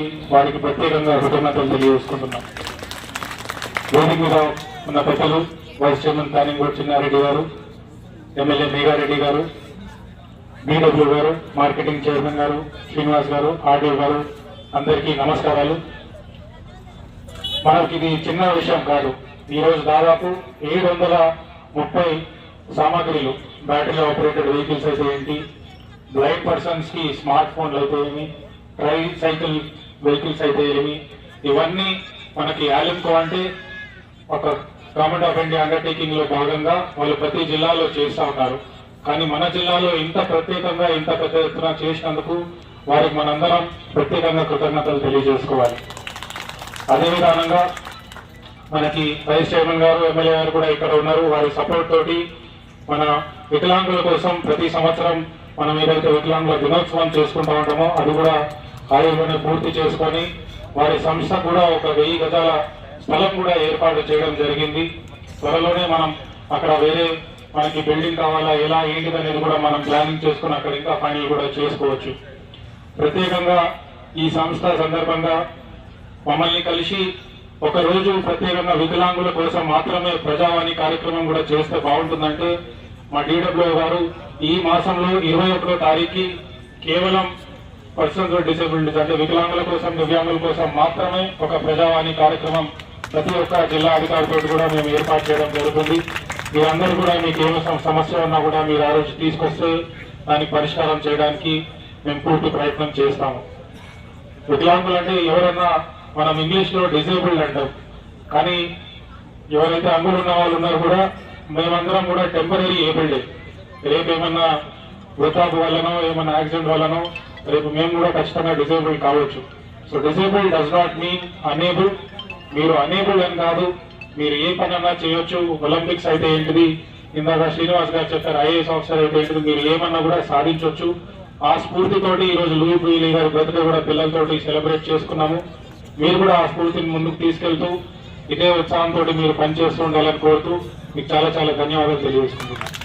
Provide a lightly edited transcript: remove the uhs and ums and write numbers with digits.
వారికి ప్రత్యేకంగా కృతజ్ఞతలు తెలియజేసుకుంటున్నాం. వేదిక మీద ఉన్న పెద్దలు vice chairman planning board Chinnareddy గారు, ఎమ్మెల్యే మేఘారెడ్డి గారు, బీడబ్ల్యూ గారు, మార్కెటింగ్ చైర్మన్ గారు శ్రీనివాస్ గారు, ఆర్డీఓ గారు, అందరికీ నమస్కారాలు. మనకి ఇది చిన్న విషయం కాదు. ఈరోజు దాదాపు 730 సామాగ్రిలు, బ్యాటరీ ఆపరేటెడ్ వెహికల్స్ అయితే ఏంటి, బ్లైండ్ పర్సన్స్ కి స్మార్ట్ ఫోన్లు అయితే ఏమి, ట్రై సైకిల్ వెహికల్స్ అయితే ఏమి, ఇవన్నీ మనకి ఆలింకో అంటే ఒక గవర్నమెంట్ ఆఫ్ ఇండియా అండర్టేకింగ్ లో భాగంగా వాళ్ళు ప్రతి జిల్లాలో చేస్తా ఉన్నారు. కానీ మన జిల్లాలో ఇంత ప్రత్యేకంగా ఇంత పెద్ద ఎత్తున చేసినందుకు వారికి మనందరం ప్రత్యేకంగా కృతజ్ఞతలు తెలియజేసుకోవాలి. అదే విధానంగా మనకి వైస్ చైర్మన్ గారు, ఎమ్మెల్యే గారు కూడా ఇక్కడ ఉన్నారు. వారి సపోర్ట్ తోటి మన వికలాంగుల కోసం ప్రతి సంవత్సరం మనం ఏదైతే వికలాంగుల దినోత్సవం చేసుకుంటా ఉంటామో అది కూడా ఆయుర్వేదం పూర్తి చేసుకొని వారి సంస్థ కూడా ఒక 1000 గజాల స్థలం కూడా ఏర్పాటు చేయడం జరిగింది. త్వరలోనే మనం అక్కడ వేరే మనకి బిల్డింగ్ కావాలా, ఎలా ఏంటిది అనేది కూడా మనం ప్లానింగ్ చేసుకుని అక్కడ ఇంకా ఫైనల్ కూడా చేసుకోవచ్చు. ప్రత్యేకంగా ఈ సంస్థ సందర్భంగా మమ్మల్ని కలిసి ఒక రోజు ప్రత్యేకంగా వికలాంగుల కోసం మాత్రమే ప్రజావాణి కార్యక్రమం కూడా చేస్తే బాగుంటుందంటే మా డీడబ్ల్యూ గారు ఈ మాసంలో 21వ తారీఖు కేవలం పర్సన్స్ విత్ డిసేబిలిటీస్ అంటే వికలాంగుల కోసం, దివ్యాంగుల కోసం మాత్రమే ఒక ప్రజావాణి కార్యక్రమం ప్రతి ఒక్క జిల్లా అధికారితో కూడా మేము ఏర్పాటు చేయడం జరుగుతుంది. మీరందరూ కూడా మీకు ఏమి సమస్య ఉన్నా కూడా మీరు ఆ రోజు తీసుకొస్తే దానికి పరిష్కారం చేయడానికి మేము పూర్తి ప్రయత్నం చేస్తాము. వికలాంగులు అంటే ఎవరన్నా మనం ఇంగ్లీష్ లో డిసేబుల్డ్ అంటాం, కానీ ఎవరైతే అంగులు ఉన్న వాళ్ళు ఉన్నారు కూడా మేమందరం కూడా టెంపరీ ఏబుల్డ్. రేపు ఏమన్నా వృద్ధాపు వల్లనో ఏమన్నా యాక్సిడెంట్ వల్లనో రేపు మేము కూడా ఖచ్చితంగా డిసేబుల్ కావచ్చు. So disable does not mean unable. మీరు అనేబుల్ అని కాదు, మీరు ఏ పనన్నా చేయొచ్చు. ఒలింపిక్స్ అయితే ఏంటిది, ఇందాక శ్రీనివాస్ గారు చెప్పారు, ఐఏఎస్ ఆఫీసర్ అయితే ఏంటిది, మీరు ఏమన్నా కూడా సాధించవచ్చు. ఆ స్ఫూర్తితోటి ఈ రోజు లూయి బ్రూయిలీ గారి బర్త్డే కూడా పిల్లలతోటి సెలబ్రేట్ చేసుకున్నాము. మీరు కూడా ఆ స్ఫూర్తిని ముందుకు తీసుకెళ్తూ ఇదే ఉత్సాహంతో మీరు పనిచేస్తూ ఉండాలని కోరుతూ మీకు చాలా చాలా ధన్యవాదాలు తెలియజేసుకుంటున్నాను.